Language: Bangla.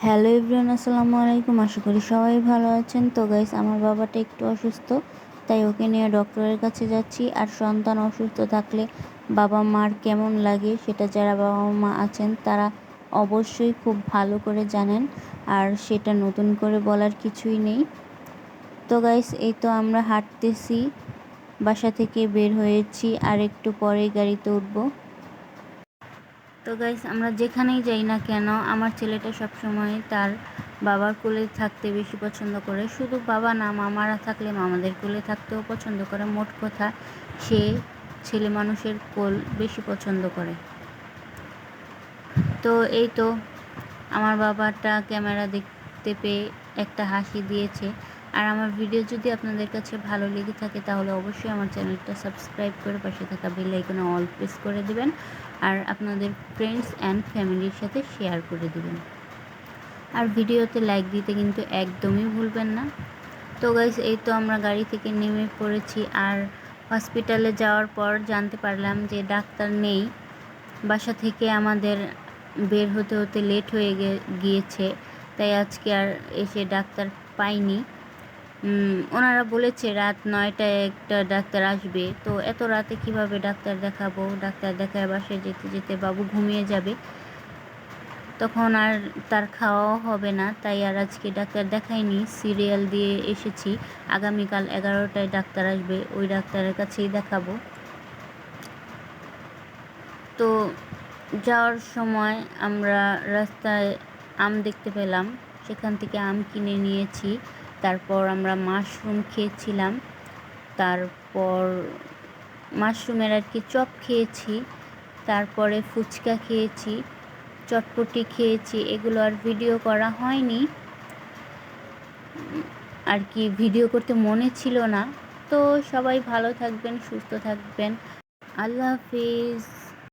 হ্যালো এভরিওয়ান, আসসালামু আলাইকুম। আশা করি সবাই ভালো আছেন। তো গাইস, আমার বাবাটা একটু অসুস্থ, তাই ওকে নিয়ে ডক্টরের কাছে যাচ্ছি। আর সন্তান অসুস্থ থাকলে বাবা মার কেমন লাগে সেটা যারা বাবা মা আছেন তারা অবশ্যই খুব ভালো করে জানেন, আর সেটা নতুন করে বলার কিছুই নেই। তো গাইস, এই তো আমরা হাঁটতেছি, বাসা থেকে বের হয়েছি, আর একটু পরেই গাড়িতে উঠবো। তো গাইস, আমরা যেখানেই যাই না কেন আমার ছেলেটা সবসময় তার বাবার কোলে থাকতে বেশি পছন্দ করে। শুধু বাবা না, মামারা থাকলে মামাদের কোলে থাকতেও পছন্দ করে। মোট কথা, সে ছেলে মানুষের কোল বেশি পছন্দ করে। তো এই তো আমার বাবাটা ক্যামেরা দেখতে পেয়ে একটা হাসি দিয়েছে। আর আমার ভিডিও যদি আপনাদের কাছে ভালো লেগে থাকে তাহলে অবশ্যই আমার চ্যানেলটা সাবস্ক্রাইব করে পাশে থাকা বেল আইকনে অল প্রেস করে দিবেন, আর আপনাদের ফ্রেন্ডস অ্যান্ড ফ্যামিলির সাথে শেয়ার করে দিবেন। আর ভিডিওতে লাইক দিতে কিন্তু একদমই ভুলবেন না। তো গাইস, এই তো আমরা গাড়ি থেকে নেমে পড়েছি। আর হসপিটালে যাওয়ার পর জানতে পারলাম যে ডাক্তার নেই। বাসা থেকে আমাদের বের হতে হতে লেট হয়ে গিয়েছে, তাই আজকে আর এসে ডাক্তার পাইনি। ওনারা বলেছে রাত 9টায় একটা ডাক্তার আসবে। তো এত রাতে কিভাবে ডাক্তার দেখাবো? ডাক্তার দেখায় বাসায় যেতে যেতে বাবু ঘুমিয়ে যাবে, তখন আর তার খাওয়াও হবে না। তাই আর আজকে ডাক্তার দেখাইনি, সিরিয়াল দিয়ে এসেছি। আগামীকাল 11টায় ডাক্তার আসবে, ওই ডাক্তারের কাছেই দেখাবো। তো যাওয়ার সময় আমরা রাস্তায় আম দেখতে পেলাম, সেখান থেকে আম কিনে নিয়েছি। তারপর আমরা মাশরুম খেয়েছিলাম, তারপর মাশরুমের আর কি চপ খেয়েছি, তারপরে ফুচকা খেয়েছি, চটপটি খেয়েছি। এগুলো আর ভিডিও করা হয়নি, আর কি ভিডিও করতে মনে ছিল না। তো সবাই ভালো থাকবেন, সুস্থ থাকবেন। আল্লাহ হাফিজ।